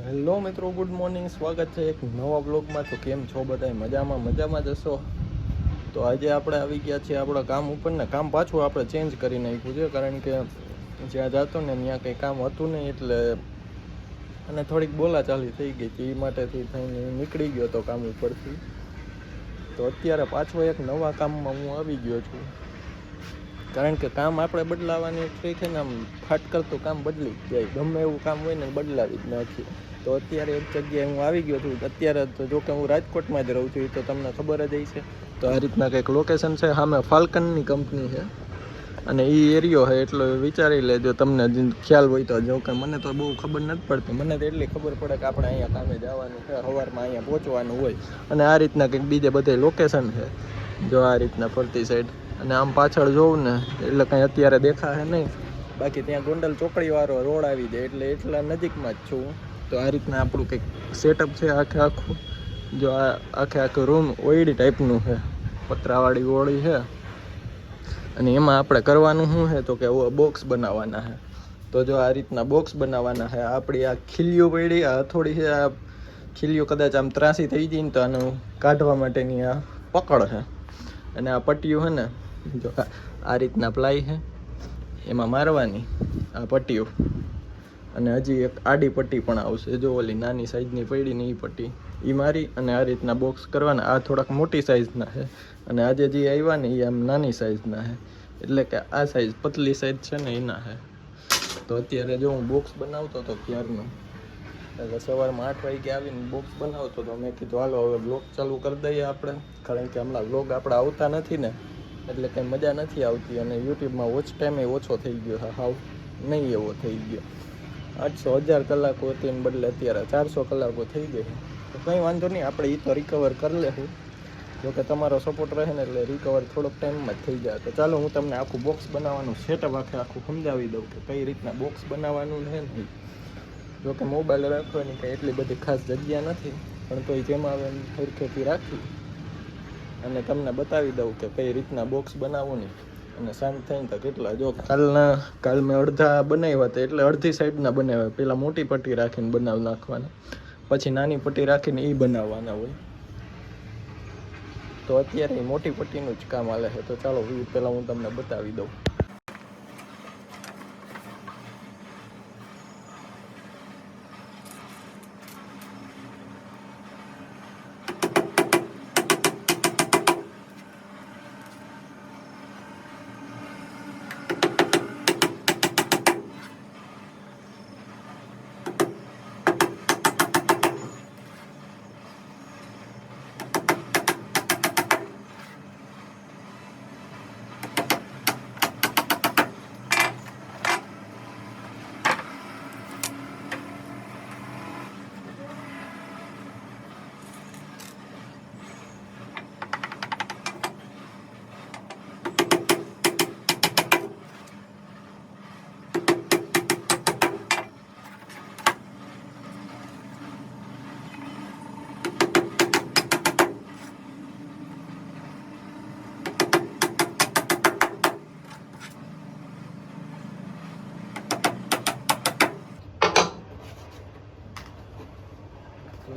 Hello મિત્રો, good morning. સ્વાગત છે એક નવા બ્લોગમાં. તો કેમ છો બધા? મજામાં જશો. તો આજે આપણે આવી ગયા છીએ આપણા કામ ઉપર ને કામ પાછું આપણે ચેન્જ કરી નાખ્યું છે, કારણ કે જ્યાં જતો ને ત્યાં કંઈ કામ હતું નહીં, એટલે અને થોડીક બોલાચાલી થઈ ગઈ હતી. એ માટેથી થઈને નીકળી ગયો હતો કામ ઉપરથી. તો અત્યારે પાછો એક નવા કામમાં હું આવી ગયો છું, કારણ કે કામ આપણે બદલાવાની ટ્રીક છે ને, આમ ફાટકર તો કામ બદલી જ જાય. ગમે એવું કામ હોય ને બદલાવી જ નાખીએ. તો અત્યારે એક જગ્યાએ હું આવી ગયો છું. અત્યારે તો જો કે હું રાજકોટમાં જ રહું છું, એ તો તમને ખબર જ હશે. તો આ રીતના કંઈક લોકેશન છે. સામે ફાલ્કનની કંપની છે અને એ એરિયો છે, એટલે વિચારી લેજો. તમને ખ્યાલ હોય તો. જો કે મને તો બહુ ખબર નથી પડતી. મને તો એટલી ખબર પડે કે આપણે અહીંયા કામે જવાનું છે, સવારમાં અહીંયા પહોંચવાનું હોય. અને આ રીતના કંઈક બીજે બધે લોકેશન છે. જો આ રીતના ફરતી સાઈડ, અને આમ પાછળ જોઉં ને એટલે કંઈ અત્યારે દેખાશે નહીં. બાકી ત્યાં ગોંડલ ચોકડીવાળો રોડ આવી જાય એટલે એટલા નજીકમાં જ છું. તો આ રીતના આપણું કંઈક સેટઅપ છે આખું. જો આ આખું રૂમ ઓયડી ટાઈપનું છે, પતરાવાળી ઓળી છે. અને એમાં આપણે કરવાનું શું છે તો કે બોક્સ બનાવવાના છે. તો જો આ રીતના બોક્સ બનાવવાના છે. આપણી આ ખીલીઓ પડી, આ હથોડી છે. આ ખીલીઓ કદાચ આમ ત્રાસી થઈ જાય ને તો આનું કાઢવા માટેની આ પકડ છે. અને આ પટ્ટીઓ છે ને, જો આ રીતના પ્લાય છે, એમાં મારવાની આ પટ્ટીઓ. અને હજી એક આડી પટ્ટી પણ આવશે, જો ઓલી નાની સાઈઝની પડી ને એ પટ્ટી, એ મારી અને આ રીતના બોક્સ કરવાના. આ થોડાક મોટી સાઈઝના છે અને આજે જે આવ્યા ને એ આમ નાની સાઈઝના છે, એટલે કે આ સાઈઝ પતલી સાઈઝ છે ને એના છે. તો અત્યારે જો હું બોક્સ બનાવતો હતો ક્યારનો, એટલે સવારમાં 8 વાગે આવીને બોક્સ બનાવતો હતો. મેં કીધું હાલો હવે બ્લોગ ચાલુ કરી દઈએ આપણે, કારણ કે હમણાં બ્લોગ આપણે આવતા નથી ને, એટલે કંઈ મજા નથી આવતી. અને યુટ્યુબમાં વોચ ટાઈમ ઓછો થઈ ગયો છે, હાવ નહીં એવો થઈ ગયો. 800,000 કલાકો હતી ને બદલે અત્યારે 400 કલાકો થઈ ગઈ. તો કંઈ વાંધો નહીં, આપણે એ તો રિકવર કરી લેશું. જોકે તમારો સપોર્ટ રહે ને એટલે રિકવર થોડોક ટાઈમમાં જ થઈ જાય. તો ચાલો હું તમને આખું બોક્સ બનાવવાનું સેટઅપ આખું સમજાવી દઉં કે કઈ રીતના બોક્સ બનાવવાનું છે ને. જોકે મોબાઈલ રાખવાની કંઈ એટલી બધી ખાસ જગ્યા નથી, પણ તો જેમાં આવે સરખેથી રાખી અને તમને બતાવી દઉં કે કઈ રીતના બોક્સ બનાવવું નહીં. અને શાંત થઈને તો કેટલા, જો કાલ મેં અડધા બનાવ્યા હતા, એટલે અડધી સાઈડના બનાવ્યા. પહેલાં મોટી પટ્ટી રાખીને બનાવી નાખવાના, પછી નાની પટ્ટી રાખીને એ બનાવવાના હોય. તો અત્યારે મોટી પટ્ટીનું જ કામ હાલે છે. તો ચાલો પહેલાં હું તમને બતાવી દઉં.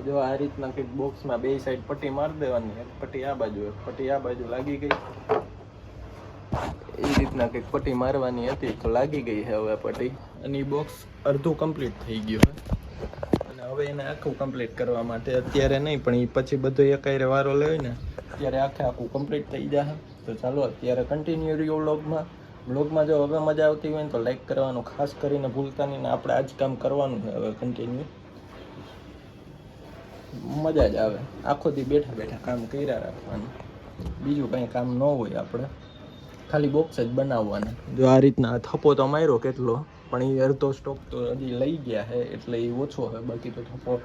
જો આ રીતના કંઈક બોક્સમાં બે સાઈડ પટ્ટી મારી દેવાની. એક પટ્ટી આ બાજુ, એક પટ્ટી આ બાજુ લાગી ગઈ. એ રીતના કંઈક પટ્ટી મારવાની હતી તો લાગી ગઈ છે હવે પટ્ટી. અને એ બોક્સ અડધું કમ્પ્લીટ થઈ ગયું છે. અને હવે એને આખું કમ્પ્લીટ કરવા માટે અત્યારે નહીં, પણ એ પછી બધો એકાયરે વારો લે ને ત્યારે આખું કમ્પ્લીટ થઈ જશે. તો ચાલો અત્યારે કન્ટિન્યુ રહ્યો બ્લોગમાં. જો હવે મજા આવતી હોય ને તો લાઈક કરવાનું ખાસ કરીને ભૂલતા નહીં. ને આપણે આ જ કામ કરવાનું છે હવે કન્ટિન્યુ. મજા જ આવે. આખો દી બેઠા બેઠા કામ કર્યા રાખવાનું, બીજું કંઈ કામ ન હોય. આપણે ખાલી બોક્સ જ બનાવવાના. જો આ રીતના થપ્પો તો માર્યો કેટલો, પણ એ અડધો સ્ટોક તો હજી લઈ ગયા છે, એટલે એ ઓછો છે. બાકી તો થપ્પો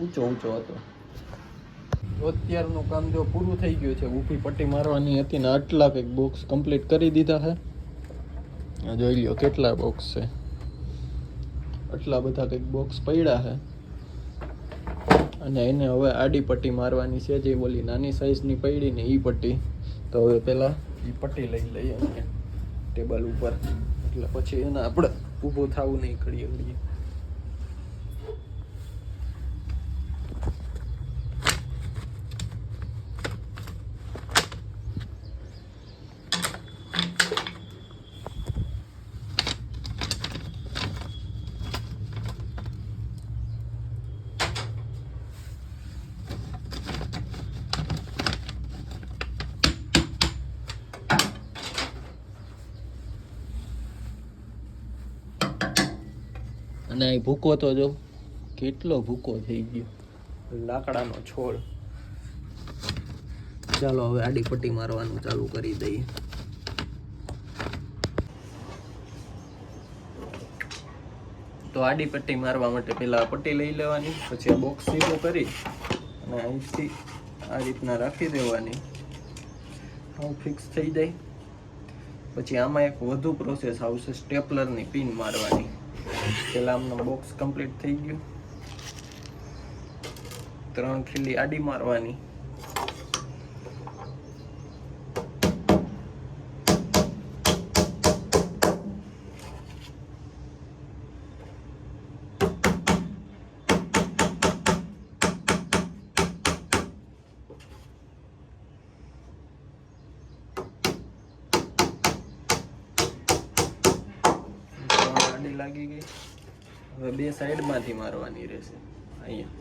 ઊંચો હતો. અત્યારનું કામ જો પૂરું થઈ ગયું છે. ઊભી પટ્ટી મારવાની હતી ને આટલા કંઈક બોક્સ કમ્પ્લીટ કરી દીધા છે. જોઈ લો કેટલા બોક્સ છે, આટલા બધા કંઈક બોક્સ પડ્યા છે. અને એને હવે આડી પટ્ટી મારવાની છે, જે બોલી નાની સાઈઝની પડી ને એ પટ્ટી. તો હવે પહેલાં એ પટ્ટી લઈ લઈએ ટેબલ ઉપર, એટલે પછી એને આપણે ઊભું થવું નહીં ઘડીએ. અને અહીં ભૂકો તો જો કેટલો ભૂકો થઈ ગયો, લાકડાનો છોડ. ચાલો હવે આડી પટ્ટી મારવાનું ચાલુ કરી દઈએ. તો આડી પટ્ટી મારવા માટે પહેલા પટ્ટી લઈ લેવાની, પછી આ બોક્સ સીધું કરી અને અહીંથી આ રીતના રાખી દેવાની. હું ફિક્સ થઈ જાય પછી આમાં એક વધુ પ્રોસેસ આવશે, સ્ટેપલરની પિન મારવાની. પહેલા આમનું બોક્સ કમ્પ્લીટ થઈ ગયું. 3 ખીલી આડી મારવાની. લાગી ગઈ. હવે 2 સાઈડમાંથી મારવાની રહેશે. અહીંયા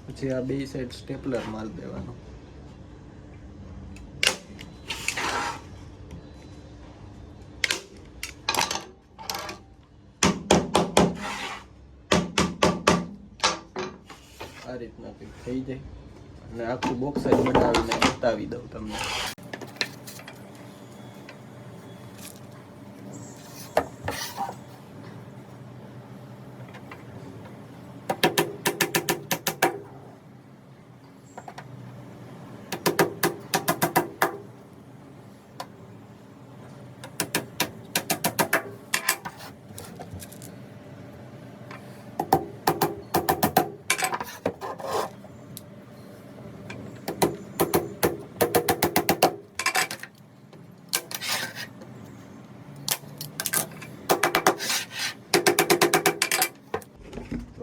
પછી આ 2 સાઈડ સ્ટેપલર માર દેવાનો. આ રીતના કંઈક થઈ જાય અને આખું બોક્સ જ બનાવીને બતાવી દઉં તમને.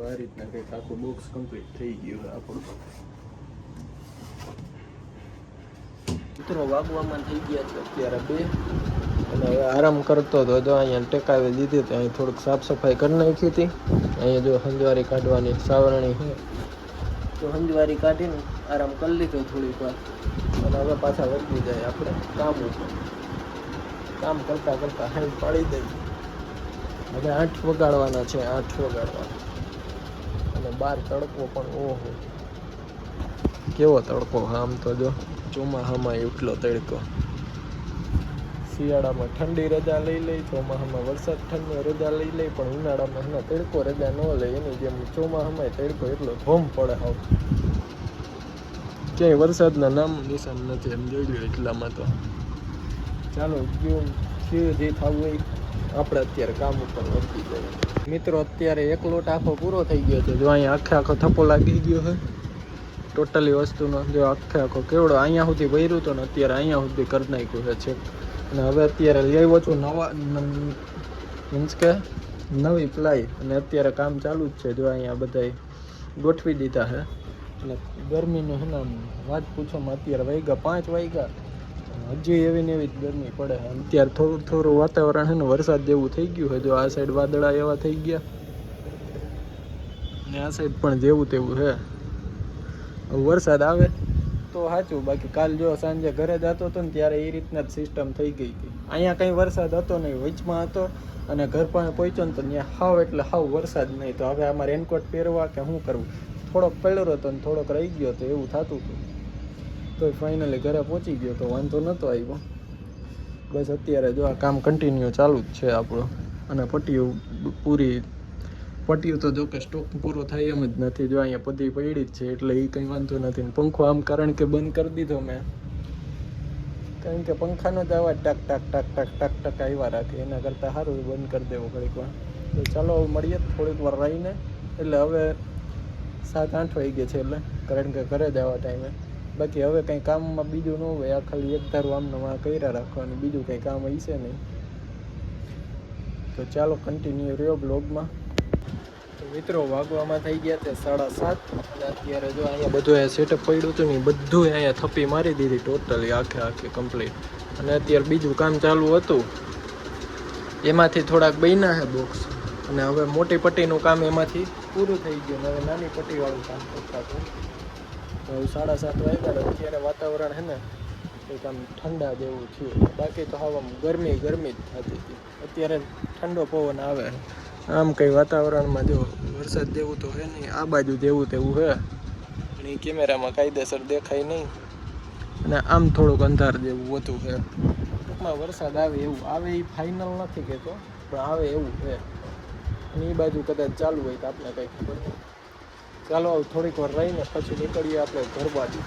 આ રીતના કંઈક આખું બોક્સ કમ્પ્લીટ થઈ ગયું આપણું. મિત્રો વાગવામાં થઈ ગયા છે અત્યારે 2 અને હવે આરામ કરતો હતો. જો અહીંયા ટેકાવી દીધી હતી, અહીં થોડુંક સાફ સફાઈ કરી નાખી હતી. અહીંયા જો હંજવારી કાઢવાની સાવરણી છે, તો હંજવારી કાઢીને આરામ કરી લીધો થોડીક વાર. અને હવે પાછા વળગી જાય આપણે કામ ઉપર. કામ કરતાં કરતાં હેલ્પ પાડી દઈએ. હવે 8 વગાડવાના છે, 8 વગાડવાના. અને બહાર તડકો પણ ઓહો કેવો તડકો. આમ તો જો ચોમાસામાં એટલો તડકો. શિયાળામાં ઠંડી રજા લઈ લઈ, ચોમાસામાં વરસાદ ઠંડી રજા લઈ લઈ, પણ ઉનાળામાં એના તડકો રજા ન લે. એની જેમ ચોમાસામાં તડકો એટલો ધોમ પડે. હાવ ક્યાંય વરસાદના નામ નિશાન નથી એમ જોઈ લો એટલામાં. તો ચાલો જે થવું હોય આપણે અત્યારે કામ ઉપર વળગી જઈએ. મિત્રો અત્યારે 1 લોટ આખો પૂરો થઈ ગયો છે. જો અહીંયા આખો થપ્પો લાગી ગયો છે ટોટલી વસ્તુનો. જો આખો કેવડો અહીંયા સુધી ભર્યું હતો ને અત્યારે અહીંયા સુધી કરી નાખ્યું છે. અને હવે અત્યારે લઈ આવ્યો છું મીન્સ કે નવી પ્લાય, અને અત્યારે કામ ચાલુ જ છે. જો અહીંયા બધા ગોઠવી દીધા છે. અને ગરમીનું છે ને વાત પૂછોમાં અત્યારે વાગ્યા 5 વાગ્યા, હજી એવી ને એવી જ ગરમી પડે. અત્યારે થોડું થોડું વાતાવરણ છે ને વરસાદ જેવું થઈ ગયું છે. જો આ સાઈડ વાદળા એવા થઈ ગયા ને આ સાઈડ પણ જેવું તેવું છે. વરસાદ આવે તો સાચું, બાકી કાલ જો સાંજે ઘરે જતો હતો ને ત્યારે એ રીતના જ સિસ્ટમ થઈ ગઈ હતી. અહીંયા કંઈ વરસાદ હતો નહીં, વચમાં હતો અને ઘર પાસે પહોંચ્યો ને તો ત્યાં હાવ એટલે હાવ વરસાદ નહીં. તો હવે આમાં રેનકોટ પહેરવા કે શું કરવું, થોડોક પડ્યો હતો ને થોડોક રહી ગયો તો એવું થતું હતું. તો ફાઇનલી ઘરે પહોંચી ગયો તો વાંધો નહોતો આવ્યો. બસ અત્યારે જો આ કામ કન્ટિન્યુ ચાલુ જ છે આપણું. અને પટ્ટીઓ તો જો કે સ્ટોક પૂરો થાય એમ જ નથી. જો અહીંયા પધી પડી જ છે એટલે એ કંઈ વાંધો નથી. પંખો આમ કારણ કે બંધ કરી દીધો મેં, કારણ કે પંખાનો જ અવાજ ટક ટક ટક ટક ટક ટક આવ્યા રાખે. એના કરતાં સારું બંધ કરી દેવો ઘડીક વાર. તો ચાલો મળીએ થોડીક વાર રહીને. એટલે હવે 7-8 વાગી છે, એટલે કારણ કે ઘરે જવા ટાઈમે. બાકી હવે કંઈ કામમાં બીજું ન હોય, આ ખાલી એક ધારું આમને કર્યા રાખવાનું, બીજું કંઈ કામ હશે નહીં. તો ચાલો કન્ટિન્યુ રહ્યો બ્લોગમાં. મિત્રો વાગવામાં થઈ ગયા છે 7:30 અને અત્યારે જો અહીંયા બધું અહીંયા સેટઅપ પડ્યું હતું ને એ બધું અહીંયા થપ્પી મારી દીધી ટોટલી આખે કમ્પ્લીટ. અને અત્યારે બીજું કામ ચાલુ હતું એમાંથી થોડાક બન્યા છે બોક્સ અને હવે મોટી પટ્ટીનું કામ એમાંથી પૂરું થઈ ગયું હવે નાની પટ્ટીવાળું કામ કરતા હતું. તો 7:30 વાગ્યા અત્યારે વાતાવરણ છે ને કંઈક આમ ઠંડા જેવું થયું, બાકી તો હવા ગરમી જ થતી હતી. અત્યારે ઠંડો પવન આવે. આમ કંઈ વાતાવરણમાં જો વરસાદ જેવું તો છે નહીં, આ બાજુ જેવું તેવું છે પણ એ કેમેરામાં કાયદેસર દેખાય નહીં અને આમ થોડુંક અંધાર જેવું વધુ છે. ટૂંકમાં વરસાદ આવે એવું આવે એ ફાઇનલ નથી કહેતો પણ આવે એવું છે. અને એ બાજુ કદાચ ચાલુ હોય તો આપણે કંઈ ખબર નહીં. ચાલો થોડીક વાર રહીને પછી નીકળીએ આપણે ઘર બાજુ.